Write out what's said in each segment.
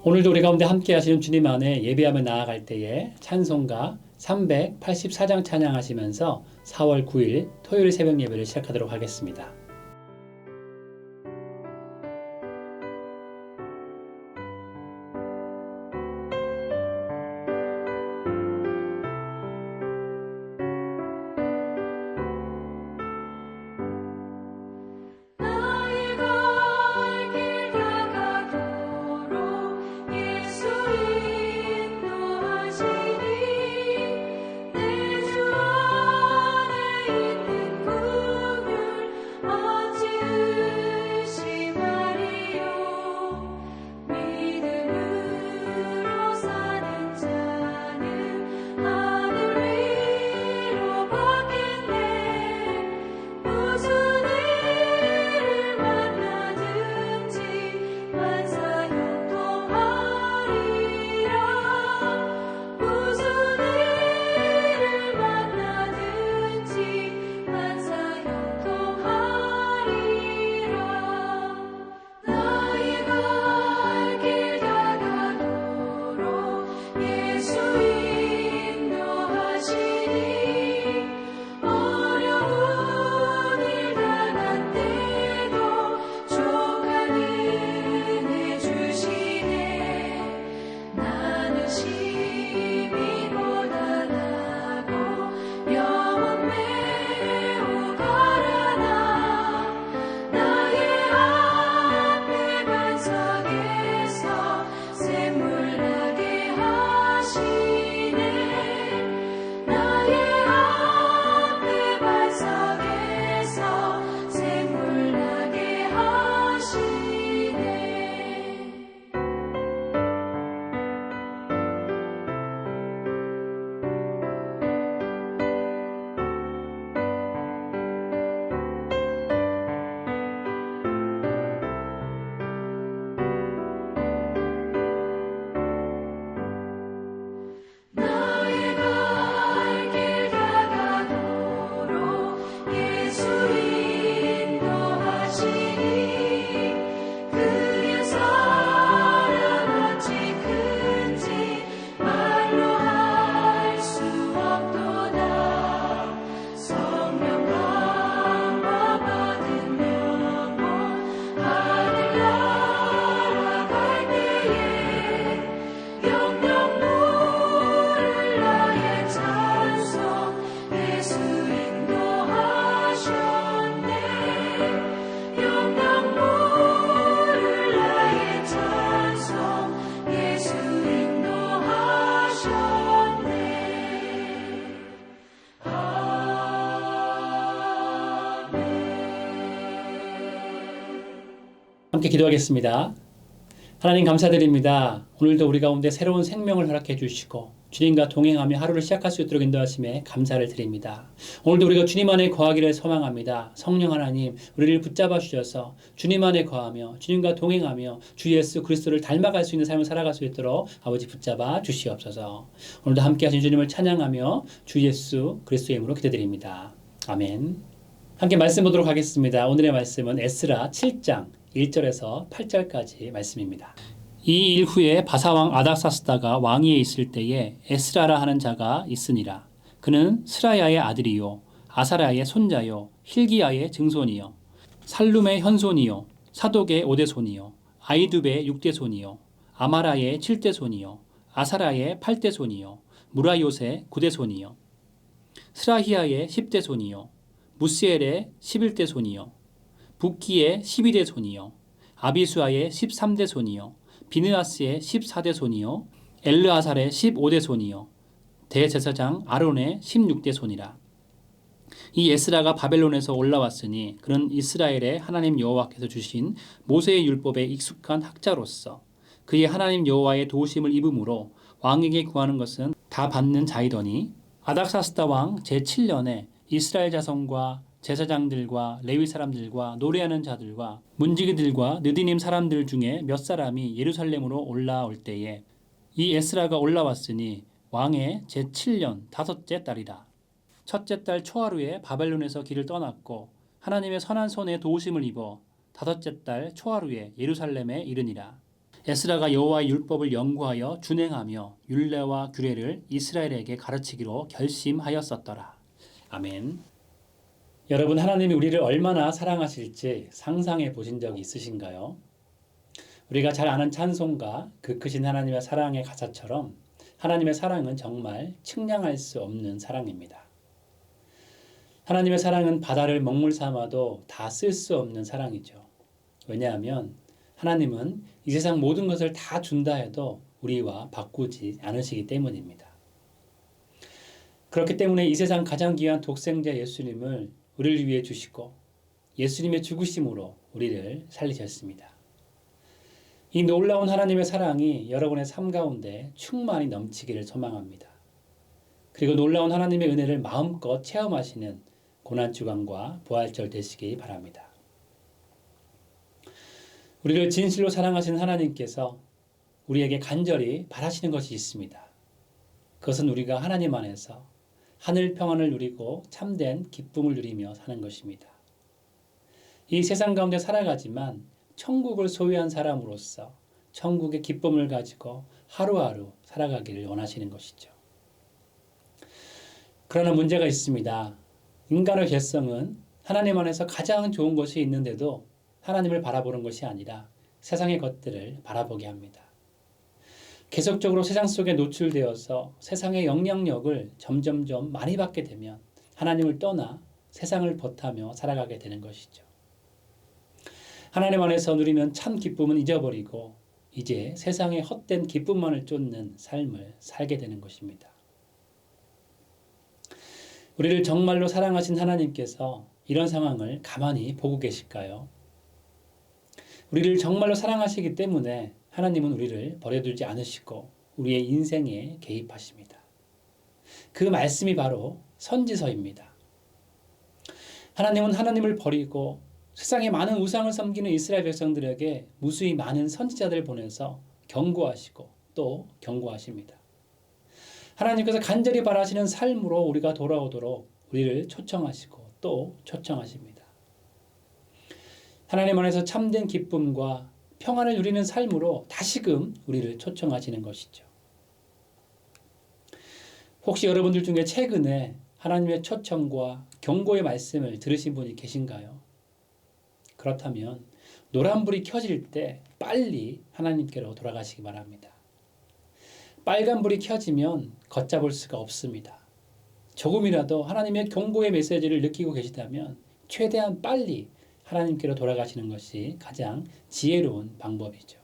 오늘도 우리 가운데 함께 하시는 주님 안에 예배하며 나아갈 때에 찬송가 384장 찬양하시면서 4월 9일 토요일 새벽 예배를 시작하도록 하겠습니다. 함께 기도하겠습니다. 하나님 감사드립니다. 오늘도 우리 가운데 새로운 생명을 허락해 주시고 주님과 동행하며 하루를 시작할 수 있도록 인도하심에 감사를 드립니다. 오늘도 우리가 주님 안에 거하기를 소망합니다. 성령 하나님, 우리를 붙잡아 주셔서 주님 안에 거하며 주님과 동행하며 주 예수 그리스도를 닮아갈 수 있는 삶을 살아갈 수 있도록 아버지 붙잡아 주시옵소서. 오늘도 함께 하신 주님을 찬양하며 주 예수 그리스도의 이름으로 기도드립니다. 아멘. 함께 말씀 보도록 하겠습니다. 오늘의 말씀은 에스라 7장 1절에서 8절까지 말씀입니다. 이 일 후에 바사왕 아닥사스다가 왕위에 있을 때에 에스라라 하는 자가 있으니라. 그는 스라야의 아들이요 아사랴의 손자요 힐기야의 증손이요 살룸의 현손이요 사독의 5대 손이요 아이두베의 6대 손이요 아마라의 7대 손이요 아사랴의 8대 손이요 무라요의 9대 손이요 스라히야의 10대 손이요 무스엘의 11대 손이요 붓기의 12대 손이요 아비수아의 13대 손이요 비느하스의 14대 손이요 엘르아살의 15대 손이요 대제사장 아론의 16대 손이라. 이 에스라가 바벨론에서 올라왔으니 그는 이스라엘의 하나님 여호와께서 주신 모세의 율법에 익숙한 학자로서 그의 하나님 여호와의 도우심을 입음으로 왕에게 구하는 것은 다 받는 자이더니 아닥사스다 왕 제7년에 이스라엘 자손과 제사장들과 레위 사람들과 노래하는 자들과 문지기들과 느디님 사람들 중에 몇 사람이 예루살렘으로 올라올 때에 이 에스라가 올라왔으니 왕의 제7년 다섯째 달이라. 첫째 달 초하루에 바벨론에서 길을 떠났고 하나님의 선한 손에 도우심을 입어 다섯째 달 초하루에 예루살렘에 이르니라. 에스라가 여호와의 율법을 연구하여 준행하며 율례와 규례를 이스라엘에게 가르치기로 결심하였었더라. 아멘. 여러분, 하나님이 우리를 얼마나 사랑하실지 상상해 보신 적이 있으신가요? 우리가 잘 아는 찬송가 그 크신 하나님의 사랑의 가사처럼 하나님의 사랑은 정말 측량할 수 없는 사랑입니다. 하나님의 사랑은 바다를 먹물 삼아도 다 쓸 수 없는 사랑이죠. 왜냐하면 하나님은 이 세상 모든 것을 다 준다 해도 우리와 바꾸지 않으시기 때문입니다. 그렇기 때문에 이 세상 가장 귀한 독생자 예수님을 우리를 위해 주시고 예수님의 죽으심으로 우리를 살리셨습니다. 이 놀라운 하나님의 사랑이 여러분의 삶 가운데 충만히 넘치기를 소망합니다. 그리고 놀라운 하나님의 은혜를 마음껏 체험하시는 고난주간과 부활절 되시기 바랍니다. 우리를 진실로 사랑하시는 하나님께서 우리에게 간절히 바라시는 것이 있습니다. 그것은 우리가 하나님 안에서 하늘 평안을 누리고 참된 기쁨을 누리며 사는 것입니다. 이 세상 가운데 살아가지만 천국을 소유한 사람으로서 천국의 기쁨을 가지고 하루하루 살아가기를 원하시는 것이죠. 그러나 문제가 있습니다. 인간의 개성은 하나님 안에서 가장 좋은 것이 있는데도 하나님을 바라보는 것이 아니라 세상의 것들을 바라보게 합니다. 계속적으로 세상 속에 노출되어서 세상의 영향력을 점점점 많이 받게 되면 하나님을 떠나 세상을 벗하며 살아가게 되는 것이죠. 하나님 안에서 누리는 참 기쁨은 잊어버리고 이제 세상의 헛된 기쁨만을 쫓는 삶을 살게 되는 것입니다. 우리를 정말로 사랑하신 하나님께서 이런 상황을 가만히 보고 계실까요? 우리를 정말로 사랑하시기 때문에 하나님은 우리를 버려두지 않으시고 우리의 인생에 개입하십니다. 그 말씀이 바로 선지서입니다. 하나님은 하나님을 버리고 세상에 많은 우상을 섬기는 이스라엘 백성들에게 무수히 많은 선지자들을 보내서 경고하시고 또 경고하십니다. 하나님께서 간절히 바라시는 삶으로 우리가 돌아오도록 우리를 초청하시고 또 초청하십니다. 하나님 안에서 참된 기쁨과 평안을 누리는 삶으로 다시금 우리를 초청하시는 것이죠. 혹시 여러분들 중에 최근에 하나님의 초청과 경고의 말씀을 들으신 분이 계신가요? 그렇다면 노란불이 켜질 때 빨리 하나님께로 돌아가시기 바랍니다. 빨간불이 켜지면 걷잡을 수가 없습니다. 조금이라도 하나님의 경고의 메시지를 느끼고 계시다면 최대한 빨리 하나님께로 돌아가시는 것이 가장 지혜로운 방법이죠.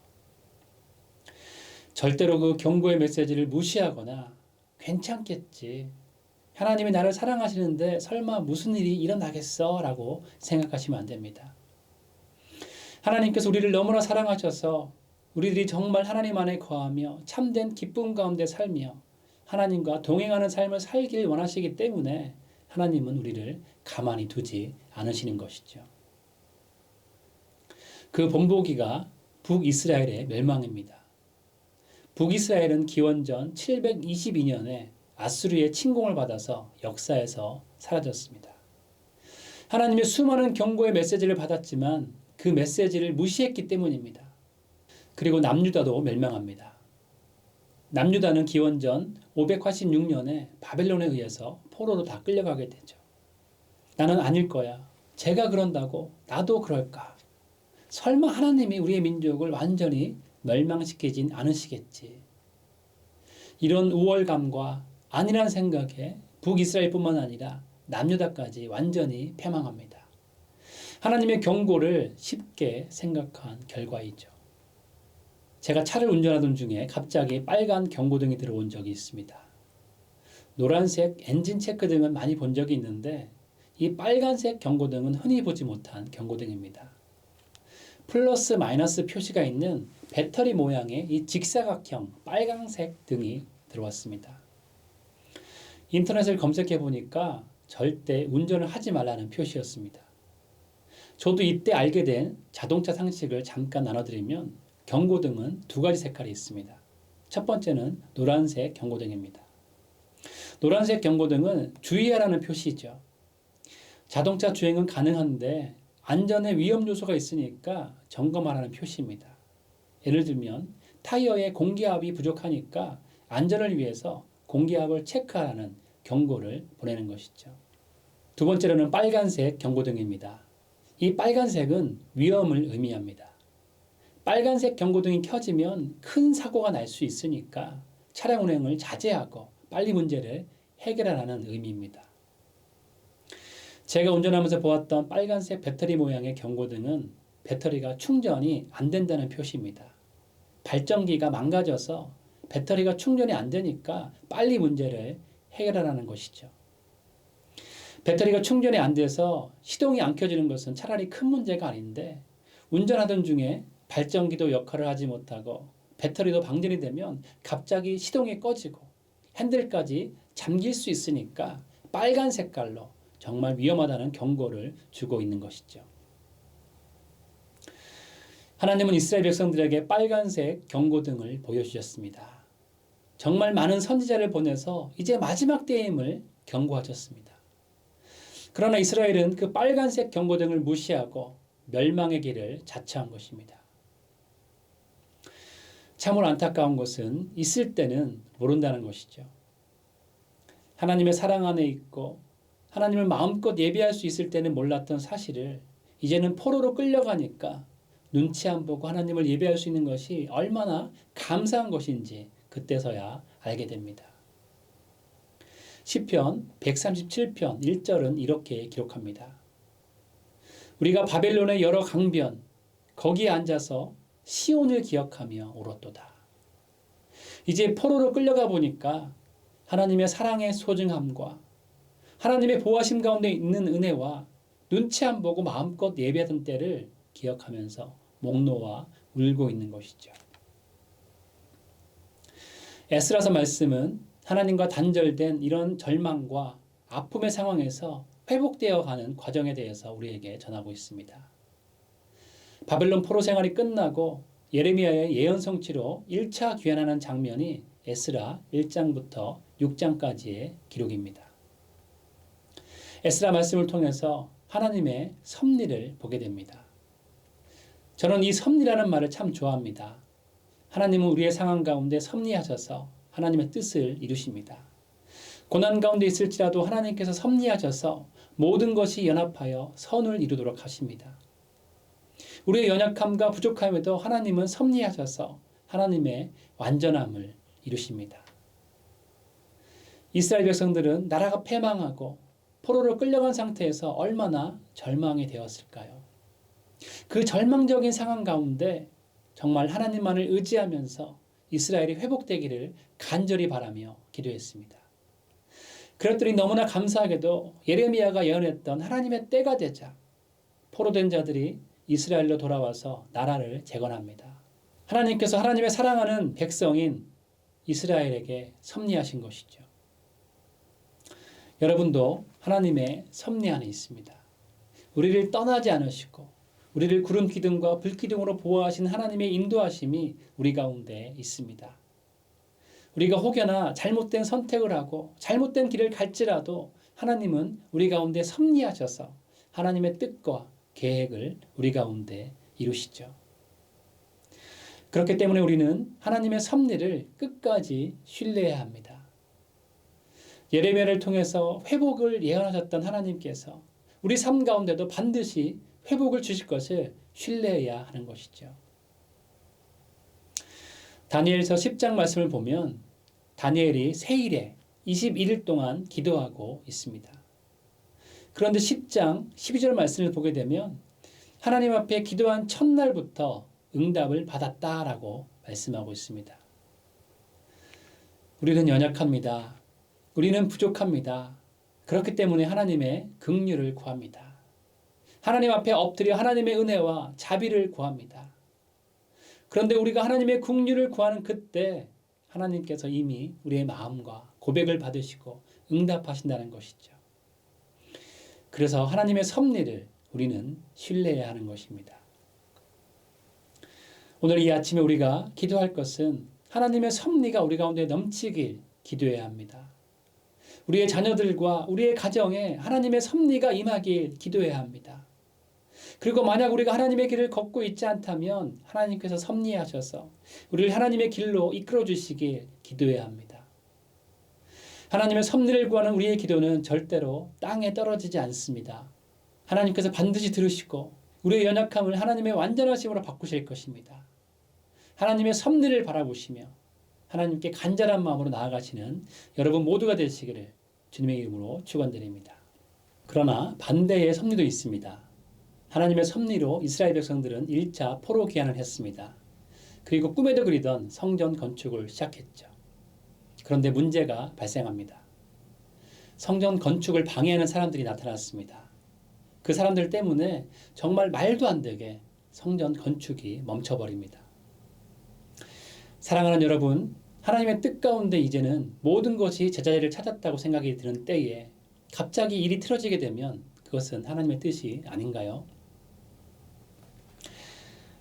절대로 그 경고의 메시지를 무시하거나 괜찮겠지, 하나님이 나를 사랑하시는데 설마 무슨 일이 일어나겠어? 라고 생각하시면 안 됩니다. 하나님께서 우리를 너무나 사랑하셔서 우리들이 정말 하나님 안에 거하며 참된 기쁨 가운데 살며 하나님과 동행하는 삶을 살길 원하시기 때문에 하나님은 우리를 가만히 두지 않으시는 것이죠. 그 본보기가 북이스라엘의 멸망입니다. 북이스라엘은 기원전 722년에 아수르의 침공을 받아서 역사에서 사라졌습니다. 하나님의 수많은 경고의 메시지를 받았지만 그 메시지를 무시했기 때문입니다. 그리고 남유다도 멸망합니다. 남유다는 기원전 586년에 바벨론에 의해서 포로로 다 끌려가게 되죠. 나는 아닐 거야. 제가 그런다고 나도 그럴까? 설마 하나님이 우리의 민족을 완전히 멸망시키진 않으시겠지. 이런 우월감과 아니란 생각에 북이스라엘뿐만 아니라 남유다까지 완전히 패망합니다. 하나님의 경고를 쉽게 생각한 결과이죠. 제가 차를 운전하던 중에 갑자기 빨간 경고등이 들어온 적이 있습니다. 노란색 엔진 체크등은 많이 본 적이 있는데 이 빨간색 경고등은 흔히 보지 못한 경고등입니다. 플러스 마이너스 표시가 있는 배터리 모양의 이 직사각형 빨간색 등이 들어왔습니다. 인터넷을 검색해 보니까 절대 운전을 하지 말라는 표시였습니다. 저도 이때 알게 된 자동차 상식을 잠깐 나눠드리면 경고등은 두 가지 색깔이 있습니다. 첫 번째는 노란색 경고등입니다. 노란색 경고등은 주의하라는 표시죠. 자동차 주행은 가능한데 안전에 위험 요소가 있으니까 점검하라는 표시입니다. 예를 들면 타이어의 공기압이 부족하니까 안전을 위해서 공기압을 체크하라는 경고를 보내는 것이죠. 두 번째로는 빨간색 경고등입니다. 이 빨간색은 위험을 의미합니다. 빨간색 경고등이 켜지면 큰 사고가 날 수 있으니까 차량 운행을 자제하고 빨리 문제를 해결하라는 의미입니다. 제가 운전하면서 보았던 빨간색 배터리 모양의 경고등은 배터리가 충전이 안 된다는 표시입니다. 발전기가 망가져서 배터리가 충전이 안 되니까 빨리 문제를 해결하라는 것이죠. 배터리가 충전이 안 돼서 시동이 안 켜지는 것은 차라리 큰 문제가 아닌데 운전하던 중에 발전기도 역할을 하지 못하고 배터리도 방전이 되면 갑자기 시동이 꺼지고 핸들까지 잠길 수 있으니까 빨간 색깔로 정말 위험하다는 경고를 주고 있는 것이죠. 하나님은 이스라엘 백성들에게 빨간색 경고등을 보여주셨습니다. 정말 많은 선지자를 보내서 이제 마지막 때임을 경고하셨습니다. 그러나 이스라엘은 그 빨간색 경고등을 무시하고 멸망의 길을 자처한 것입니다. 참으로 안타까운 것은 있을 때는 모른다는 것이죠. 하나님의 사랑 안에 있고 하나님을 마음껏 예배할 수 있을 때는 몰랐던 사실을 이제는 포로로 끌려가니까 눈치 안 보고 하나님을 예배할 수 있는 것이 얼마나 감사한 것인지 그때서야 알게 됩니다. 시편 137편 1절은 이렇게 기록합니다. 우리가 바벨론의 여러 강변 거기에 앉아서 시온을 기억하며 울었도다. 이제 포로로 끌려가 보니까 하나님의 사랑의 소중함과 하나님의 보호하심 가운데 있는 은혜와 눈치 안 보고 마음껏 예배하던 때를 기억하면서 목 놓아 울고 있는 것이죠. 에스라서 말씀은 하나님과 단절된 이런 절망과 아픔의 상황에서 회복되어 가는 과정에 대해서 우리에게 전하고 있습니다. 바벨론 포로 생활이 끝나고 예레미야의 예언 성취로 1차 귀환하는 장면이 에스라 1장부터 6장까지의 기록입니다. 에스라 말씀을 통해서 하나님의 섭리를 보게 됩니다. 저는 이 섭리라는 말을 참 좋아합니다. 하나님은 우리의 상황 가운데 섭리하셔서 하나님의 뜻을 이루십니다. 고난 가운데 있을지라도 하나님께서 섭리하셔서 모든 것이 연합하여 선을 이루도록 하십니다. 우리의 연약함과 부족함에도 하나님은 섭리하셔서 하나님의 완전함을 이루십니다. 이스라엘 백성들은 나라가 패망하고 포로로 끌려간 상태에서 얼마나 절망이 되었을까요? 그 절망적인 상황 가운데 정말 하나님만을 의지하면서 이스라엘이 회복되기를 간절히 바라며 기도했습니다. 그랬더니 너무나 감사하게도 예레미야가 예언했던 하나님의 때가 되자 포로된 자들이 이스라엘로 돌아와서 나라를 재건합니다. 하나님께서 하나님의 사랑하는 백성인 이스라엘에게 섭리하신 것이죠. 여러분도 하나님의 섭리 안에 있습니다. 우리를 떠나지 않으시고 우리를 구름 기둥과 불 기둥으로 보호하신 하나님의 인도하심이 우리 가운데 있습니다. 우리가 혹여나 잘못된 선택을 하고 잘못된 길을 갈지라도 하나님은 우리 가운데 섭리하셔서 하나님의 뜻과 계획을 우리 가운데 이루시죠. 그렇기 때문에 우리는 하나님의 섭리를 끝까지 신뢰해야 합니다. 예레미야를 통해서 회복을 예언하셨던 하나님께서 우리 삶 가운데도 반드시 회복을 주실 것을 신뢰해야 하는 것이죠. 다니엘서 10장 말씀을 보면 다니엘이 세일에 21일 동안 기도하고 있습니다. 그런데 10장 12절 말씀을 보게 되면 하나님 앞에 기도한 첫날부터 응답을 받았다라고 말씀하고 있습니다. 우리는 연약합니다. 우리는 부족합니다. 그렇기 때문에 하나님의 긍휼을 구합니다. 하나님 앞에 엎드려 하나님의 은혜와 자비를 구합니다. 그런데 우리가 하나님의 긍휼을 구하는 그때 하나님께서 이미 우리의 마음과 고백을 받으시고 응답하신다는 것이죠. 그래서 하나님의 섭리를 우리는 신뢰해야 하는 것입니다. 오늘 이 아침에 우리가 기도할 것은 하나님의 섭리가 우리 가운데 넘치길 기도해야 합니다. 우리의 자녀들과 우리의 가정에 하나님의 섭리가 임하길 기도해야 합니다. 그리고 만약 우리가 하나님의 길을 걷고 있지 않다면 하나님께서 섭리하셔서 우리를 하나님의 길로 이끌어 주시길 기도해야 합니다. 하나님의 섭리를 구하는 우리의 기도는 절대로 땅에 떨어지지 않습니다. 하나님께서 반드시 들으시고 우리의 연약함을 하나님의 완전하심으로 바꾸실 것입니다. 하나님의 섭리를 바라보시며 하나님께 간절한 마음으로 나아가시는 여러분 모두가 되시기를 주님의 이름으로 축원드립니다. 그러나 반대의 섭리도 있습니다. 하나님의 섭리로 이스라엘 백성들은 1차 포로 귀환을 했습니다. 그리고 꿈에도 그리던 성전 건축을 시작했죠. 그런데 문제가 발생합니다. 성전 건축을 방해하는 사람들이 나타났습니다. 그 사람들 때문에 정말 말도 안 되게 성전 건축이 멈춰버립니다. 사랑하는 여러분, 하나님의 뜻 가운데 이제는 모든 것이 제자리를 찾았다고 생각이 드는 때에 갑자기 일이 틀어지게 되면 그것은 하나님의 뜻이 아닌가요?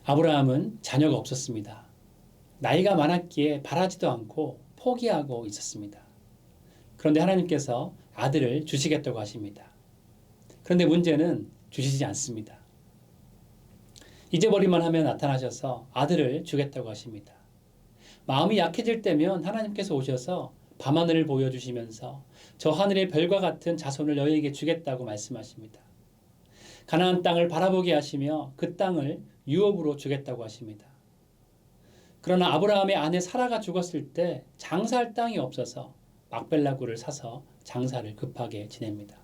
아브라함은 자녀가 없었습니다. 나이가 많았기에 바라지도 않고 포기하고 있었습니다. 그런데 하나님께서 아들을 주시겠다고 하십니다. 그런데 문제는 주시지 않습니다. 잊어버리만 하면 나타나셔서 아들을 주겠다고 하십니다. 마음이 약해질 때면 하나님께서 오셔서 밤하늘을 보여주시면서 저 하늘의 별과 같은 자손을 너희에게 주겠다고 말씀하십니다. 가나안 땅을 바라보게 하시며 그 땅을 유업으로 주겠다고 하십니다. 그러나 아브라함의 아내 사라가 죽었을 때 장사할 땅이 없어서 막벨라 굴을 사서 장사를 급하게 지냅니다.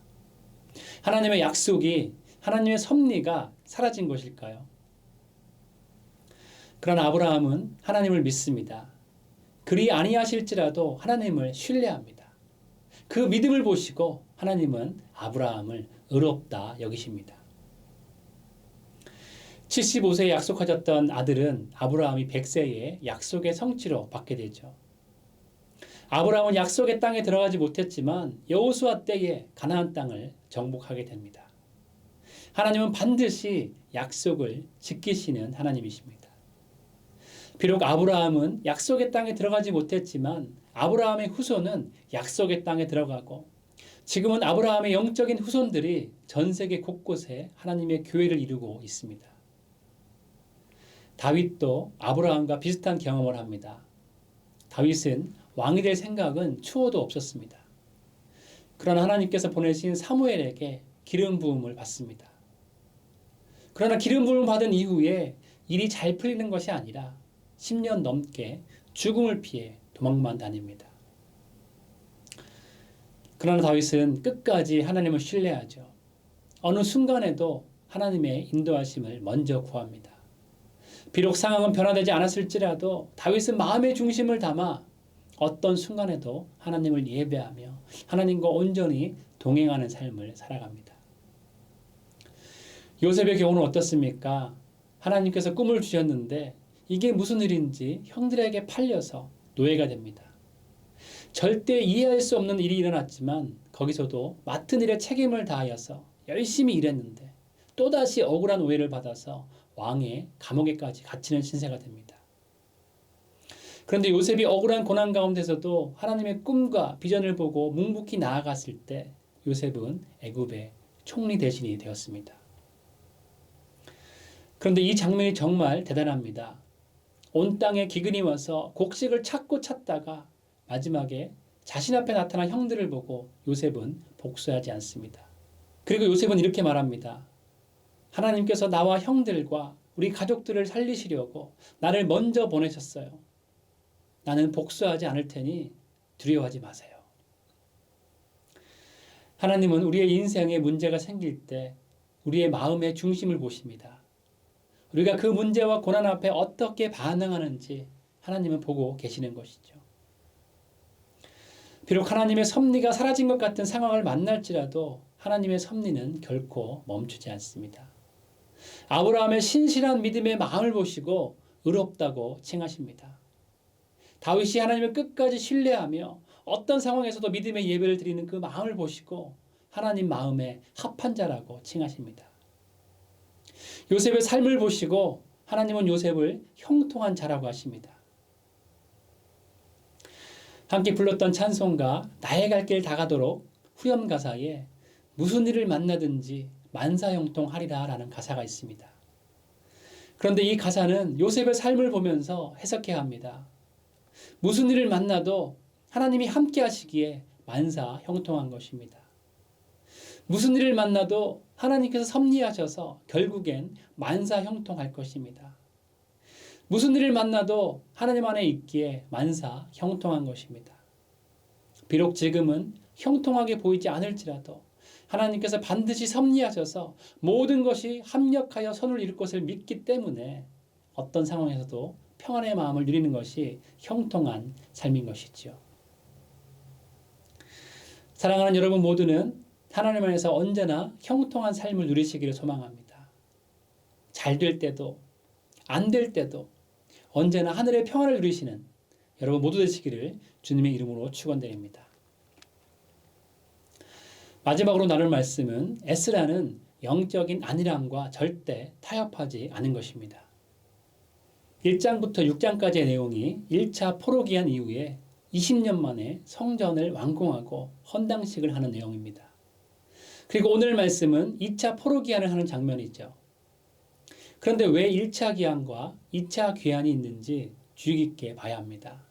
하나님의 약속이, 하나님의 섭리가 사라진 것일까요? 그러나 아브라함은 하나님을 믿습니다. 그리 아니하실지라도 하나님을 신뢰합니다. 그 믿음을 보시고 하나님은 아브라함을 의롭다 여기십니다. 75세에 약속하셨던 아들은 아브라함이 100세에 약속의 성취로 받게 되죠. 아브라함은 약속의 땅에 들어가지 못했지만 여호수아 때에 가나안 땅을 정복하게 됩니다. 하나님은 반드시 약속을 지키시는 하나님이십니다. 비록 아브라함은 약속의 땅에 들어가지 못했지만 아브라함의 후손은 약속의 땅에 들어가고 지금은 아브라함의 영적인 후손들이 전 세계 곳곳에 하나님의 교회를 이루고 있습니다. 다윗도 아브라함과 비슷한 경험을 합니다. 다윗은 왕이 될 생각은 추호도 없었습니다. 그러나 하나님께서 보내신 사무엘에게 기름 부음을 받습니다. 그러나 기름 부음을 받은 이후에 일이 잘 풀리는 것이 아니라 10년 넘게 죽음을 피해 도망만 다닙니다. 그러나 다윗은 끝까지 하나님을 신뢰하죠. 어느 순간에도 하나님의 인도하심을 먼저 구합니다. 비록 상황은 변화되지 않았을지라도 다윗은 마음의 중심을 담아 어떤 순간에도 하나님을 예배하며 하나님과 온전히 동행하는 삶을 살아갑니다. 요셉의 경우는 어떻습니까? 하나님께서 꿈을 주셨는데 이게 무슨 일인지 형들에게 팔려서 노예가 됩니다. 절대 이해할 수 없는 일이 일어났지만 거기서도 맡은 일에 책임을 다하여서 열심히 일했는데 또다시 억울한 오해를 받아서 왕의 감옥에까지 갇히는 신세가 됩니다. 그런데 요셉이 억울한 고난 가운데서도 하나님의 꿈과 비전을 보고 묵묵히 나아갔을 때 요셉은 애굽의 총리 대신이 되었습니다. 그런데 이 장면이 정말 대단합니다. 온 땅에 기근이 와서 곡식을 찾고 찾다가 마지막에 자신 앞에 나타난 형들을 보고 요셉은 복수하지 않습니다. 그리고 요셉은 이렇게 말합니다. 하나님께서 나와 형들과 우리 가족들을 살리시려고 나를 먼저 보내셨어요. 나는 복수하지 않을 테니 두려워하지 마세요. 하나님은 우리의 인생에 문제가 생길 때 우리의 마음의 중심을 보십니다. 우리가 그 문제와 고난 앞에 어떻게 반응하는지 하나님은 보고 계시는 것이죠. 비록 하나님의 섭리가 사라진 것 같은 상황을 만날지라도 하나님의 섭리는 결코 멈추지 않습니다. 아브라함의 신실한 믿음의 마음을 보시고 의롭다고 칭하십니다. 다윗이 하나님을 끝까지 신뢰하며 어떤 상황에서도 믿음의 예배를 드리는 그 마음을 보시고 하나님 마음에 합한 자라고 칭하십니다. 요셉의 삶을 보시고 하나님은 요셉을 형통한 자라고 하십니다. 함께 불렀던 찬송가 나의 갈 길 다가도록 후렴 가사에 무슨 일을 만나든지 만사형통하리라 라는 가사가 있습니다. 그런데 이 가사는 요셉의 삶을 보면서 해석해야 합니다. 무슨 일을 만나도 하나님이 함께 하시기에 만사형통한 것입니다. 무슨 일을 만나도 하나님께서 섭리하셔서 결국엔 만사형통할 것입니다. 무슨 일을 만나도 하나님 안에 있기에 만사형통한 것입니다. 비록 지금은 형통하게 보이지 않을지라도 하나님께서 반드시 섭리하셔서 모든 것이 합력하여 선을 이룰 것을 믿기 때문에 어떤 상황에서도 평안의 마음을 누리는 것이 형통한 삶인 것이지요. 사랑하는 여러분 모두는 하나님 안에서 언제나 형통한 삶을 누리시기를 소망합니다. 잘 될 때도 안 될 때도 언제나 하늘의 평안을 누리시는 여러분 모두 되시기를 주님의 이름으로 축원드립니다. 마지막으로 나눌 말씀은 에스라는 영적인 안일함과 절대 타협하지 않은 것입니다. 1장부터 6장까지의 내용이 1차 포로기한 이후에 20년 만에 성전을 완공하고 헌당식을 하는 내용입니다. 그리고 오늘 말씀은 2차 포로기한을 하는 장면이죠. 그런데 왜 1차 기한과 2차 귀환이 있는지 주의 깊게 봐야 합니다.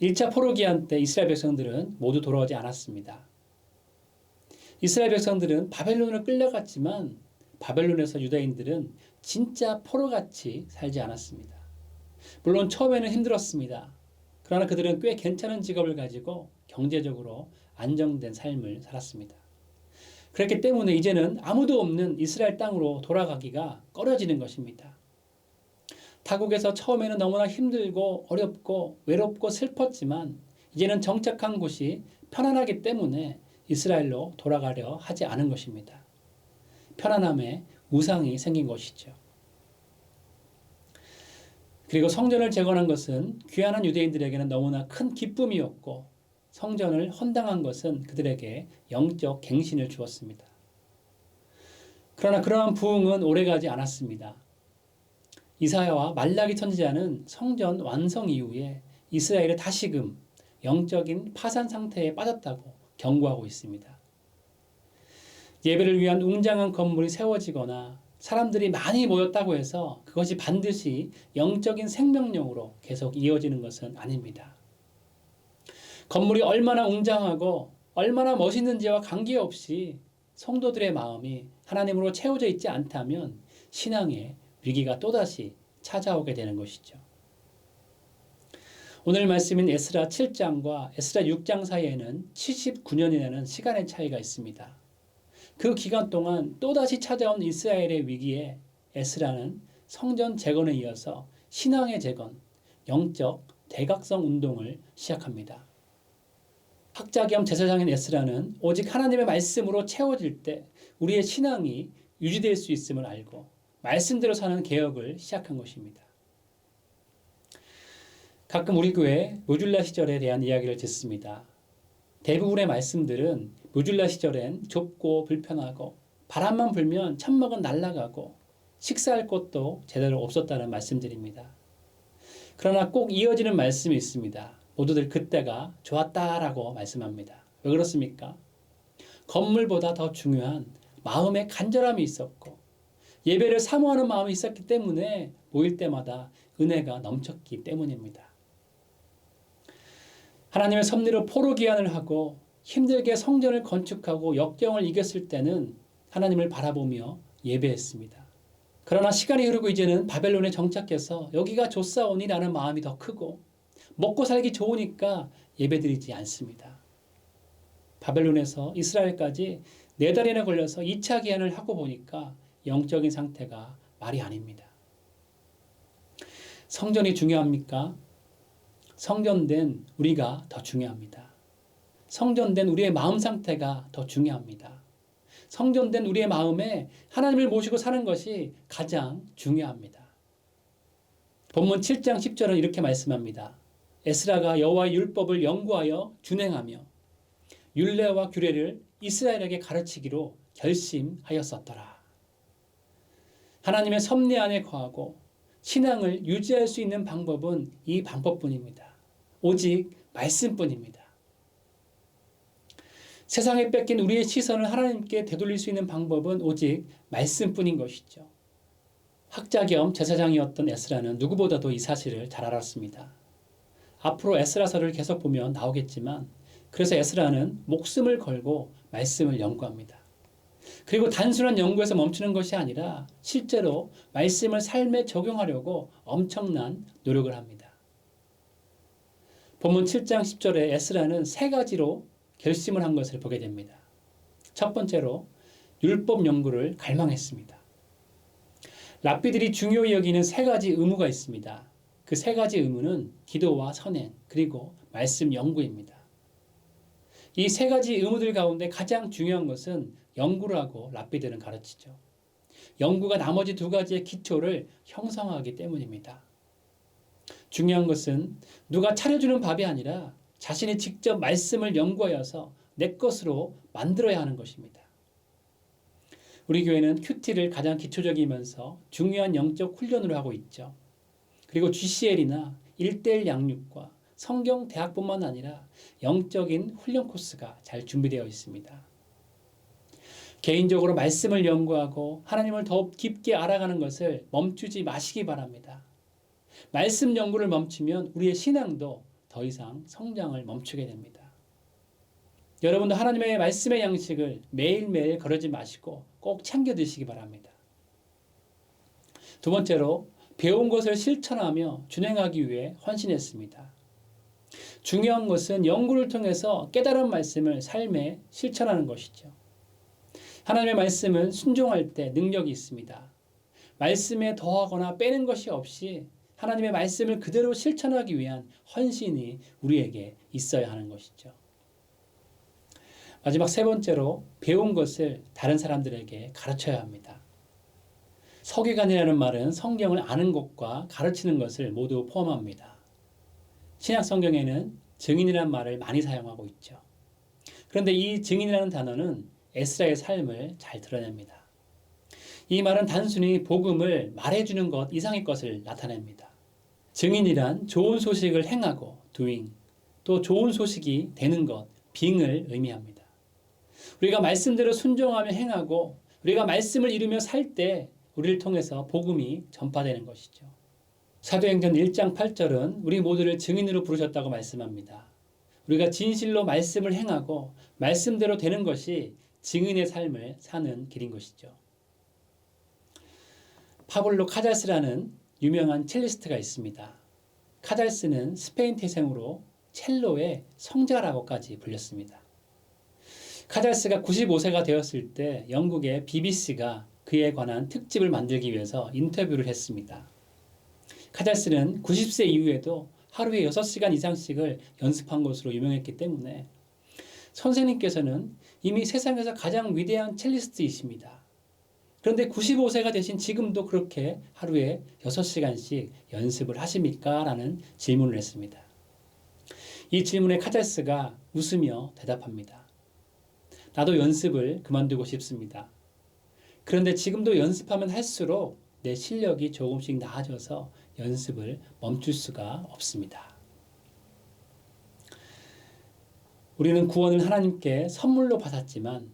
1차 포로기한 때 이스라엘 백성들은 모두 돌아오지 않았습니다. 이스라엘 백성들은 바벨론으로 끌려갔지만 바벨론에서 유다인들은 진짜 포로같이 살지 않았습니다. 물론 처음에는 힘들었습니다. 그러나 그들은 꽤 괜찮은 직업을 가지고 경제적으로 안정된 삶을 살았습니다. 그렇기 때문에 이제는 아무도 없는 이스라엘 땅으로 돌아가기가 꺼려지는 것입니다. 타국에서 처음에는 너무나 힘들고 어렵고 외롭고 슬펐지만 이제는 정착한 곳이 편안하기 때문에 이스라엘로 돌아가려 하지 않은 것입니다. 편안함에 우상이 생긴 것이죠. 그리고 성전을 재건한 것은 귀환한 유대인들에게는 너무나 큰 기쁨이었고 성전을 헌당한 것은 그들에게 영적 갱신을 주었습니다. 그러나 그러한 부흥은 오래가지 않았습니다. 이사야와 말라기 선지자는 성전 완성 이후에 이스라엘이 다시금 영적인 파산 상태에 빠졌다고 경고하고 있습니다. 예배를 위한 웅장한 건물이 세워지거나 사람들이 많이 모였다고 해서 그것이 반드시 영적인 생명력으로 계속 이어지는 것은 아닙니다. 건물이 얼마나 웅장하고 얼마나 멋있는지와 관계없이 성도들의 마음이 하나님으로 채워져 있지 않다면 신앙의 위기가 또다시 찾아오게 되는 것이죠. 오늘 말씀인 에스라 7장과 에스라 6장 사이에는 79년이라는 시간의 차이가 있습니다. 그 기간 동안 또다시 찾아온 이스라엘의 위기에 에스라는 성전 재건에 이어서 신앙의 재건, 영적 대각성 운동을 시작합니다. 학자 겸 제사장인 에스라는 오직 하나님의 말씀으로 채워질 때 우리의 신앙이 유지될 수 있음을 알고 말씀대로 사는 개혁을 시작한 것입니다. 가끔 우리 교회 모듈라 시절에 대한 이야기를 듣습니다. 대부분의 말씀들은 모듈라 시절엔 좁고 불편하고 바람만 불면 천막은 날아가고 식사할 곳도 제대로 없었다는 말씀들입니다. 그러나 꼭 이어지는 말씀이 있습니다. 모두들 그때가 좋았다라고 말씀합니다. 왜 그렇습니까? 건물보다 더 중요한 마음의 간절함이 있었고 예배를 사모하는 마음이 있었기 때문에 모일 때마다 은혜가 넘쳤기 때문입니다. 하나님의 섭리로 포로기한을 하고 힘들게 성전을 건축하고 역경을 이겼을 때는 하나님을 바라보며 예배했습니다. 그러나 시간이 흐르고 이제는 바벨론에 정착해서 여기가 좋사오니라는 마음이 더 크고 먹고 살기 좋으니까 예배드리지 않습니다. 바벨론에서 이스라엘까지 4달이나 걸려서 2차 기한을 하고 보니까 영적인 상태가 말이 아닙니다. 성전이 중요합니까? 성전된 우리가 더 중요합니다. 성전된 우리의 마음 상태가 더 중요합니다. 성전된 우리의 마음에 하나님을 모시고 사는 것이 가장 중요합니다. 본문 7장 10절은 이렇게 말씀합니다. 에스라가 여호와의 율법을 연구하여 준행하며 율례와 규례를 이스라엘에게 가르치기로 결심하였었더라. 하나님의 섭리 안에 거하고 신앙을 유지할 수 있는 방법은 이 방법뿐입니다. 오직 말씀뿐입니다. 세상에 뺏긴 우리의 시선을 하나님께 되돌릴 수 있는 방법은 오직 말씀뿐인 것이죠. 학자 겸 제사장이었던 에스라는 누구보다도 이 사실을 잘 알았습니다. 앞으로 에스라서를 계속 보면 나오겠지만 그래서 에스라는 목숨을 걸고 말씀을 연구합니다. 그리고 단순한 연구에서 멈추는 것이 아니라 실제로 말씀을 삶에 적용하려고 엄청난 노력을 합니다. 본문 7장 10절에 에스라는 세 가지로 결심을 한 것을 보게 됩니다. 첫 번째로 율법 연구를 갈망했습니다. 랍비들이 중요히 여기는 세 가지 의무가 있습니다. 그 세 가지 의무는 기도와 선행 그리고 말씀 연구입니다. 이 세 가지 의무들 가운데 가장 중요한 것은 연구를 하고 랍비들은 가르치죠. 연구가 나머지 두 가지의 기초를 형성하기 때문입니다. 중요한 것은 누가 차려주는 밥이 아니라 자신이 직접 말씀을 연구하여서 내 것으로 만들어야 하는 것입니다. 우리 교회는 큐티를 가장 기초적이면서 중요한 영적 훈련으로 하고 있죠. 그리고 GCL이나 1:1 양육과 성경 대학뿐만 아니라 영적인 훈련 코스가 잘 준비되어 있습니다. 개인적으로 말씀을 연구하고 하나님을 더욱 깊게 알아가는 것을 멈추지 마시기 바랍니다. 말씀 연구를 멈추면 우리의 신앙도 더 이상 성장을 멈추게 됩니다. 여러분도 하나님의 말씀의 양식을 매일매일 거르지 마시고 꼭 챙겨 드시기 바랍니다. 두 번째로 배운 것을 실천하며 준행하기 위해 헌신했습니다. 중요한 것은 연구를 통해서 깨달은 말씀을 삶에 실천하는 것이죠. 하나님의 말씀은 순종할 때 능력이 있습니다. 말씀에 더하거나 빼는 것이 없이 하나님의 말씀을 그대로 실천하기 위한 헌신이 우리에게 있어야 하는 것이죠. 마지막 세 번째로 배운 것을 다른 사람들에게 가르쳐야 합니다. 서기관이라는 말은 성경을 아는 것과 가르치는 것을 모두 포함합니다. 신약 성경에는 증인이라는 말을 많이 사용하고 있죠. 그런데 이 증인이라는 단어는 에스라의 삶을 잘 드러냅니다. 이 말은 단순히 복음을 말해주는 것 이상의 것을 나타냅니다. 증인이란 좋은 소식을 행하고 doing, 또 좋은 소식이 되는 것, being을 의미합니다. 우리가 말씀대로 순종하며 행하고 우리가 말씀을 이루며 살 때 우리를 통해서 복음이 전파되는 것이죠. 사도행전 1장 8절은 우리 모두를 증인으로 부르셨다고 말씀합니다. 우리가 진실로 말씀을 행하고 말씀대로 되는 것이 증인의 삶을 사는 길인 것이죠. 파블로 카잘스라는 유명한 첼리스트가 있습니다. 카잘스는 스페인 태생으로 첼로의 성자라고까지 불렸습니다. 카잘스가 95세가 되었을 때 영국의 BBC가 그에 관한 특집을 만들기 위해서 인터뷰를 했습니다. 카잘스는 90세 이후에도 하루에 6시간 이상씩을 연습한 것으로 유명했기 때문에 선생님께서는 이미 세상에서 가장 위대한 첼리스트이십니다. 그런데 95세가 되신 지금도 그렇게 하루에 6시간씩 연습을 하십니까? 라는 질문을 했습니다. 이 질문에 카잘스가 웃으며 대답합니다. 나도 연습을 그만두고 싶습니다. 그런데 지금도 연습하면 할수록 내 실력이 조금씩 나아져서 연습을 멈출 수가 없습니다. 우리는 구원을 하나님께 선물로 받았지만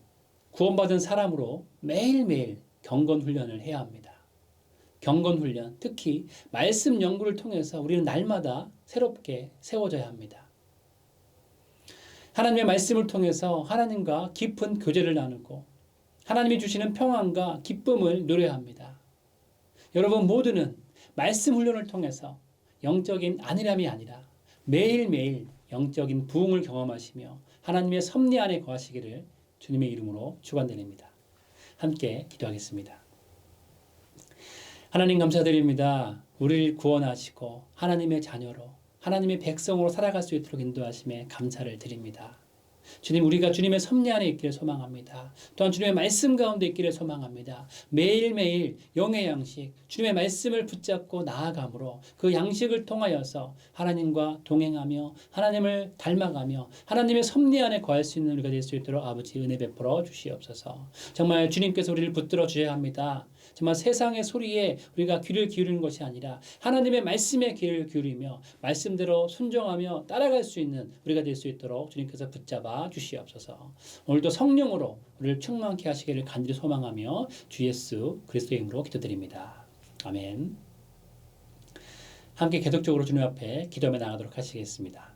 구원받은 사람으로 매일매일 경건훈련을 해야 합니다. 경건훈련, 특히 말씀 연구를 통해서 우리는 날마다 새롭게 세워져야 합니다. 하나님의 말씀을 통해서 하나님과 깊은 교제를 나누고 하나님이 주시는 평안과 기쁨을 누려야 합니다. 여러분 모두는 말씀 훈련을 통해서 영적인 안일함이 아니라 매일매일 영적인 부흥을 경험하시며 하나님의 섭리 안에 거하시기를 주님의 이름으로 축원드립니다. 함께 기도하겠습니다. 하나님 감사드립니다. 우리를 구원하시고 하나님의 자녀로 하나님의 백성으로 살아갈 수 있도록 인도하심에 감사를 드립니다. 주님, 우리가 주님의 섭리 안에 있기를 소망합니다. 또한 주님의 말씀 가운데 있기를 소망합니다. 매일매일 영의 양식, 주님의 말씀을 붙잡고 나아감으로 그 양식을 통하여서 하나님과 동행하며 하나님을 닮아가며 하나님의 섭리 안에 거할 수 있는 우리가 될 수 있도록 아버지 은혜 베풀어 주시옵소서. 정말 주님께서 우리를 붙들어 주셔야 합니다. 정말 세상의 소리에 우리가 귀를 기울이는 것이 아니라 하나님의 말씀에 귀를 기울이며 말씀대로 순종하며 따라갈 수 있는 우리가 될 수 있도록 주님께서 붙잡아 주시옵소서. 오늘도 성령으로 우리를 충만케 하시기를 간절히 소망하며 주 예수 그리스도의 이름으로 기도드립니다. 아멘. 함께 계속적으로 주님 앞에 기도하며 나가도록 하시겠습니다.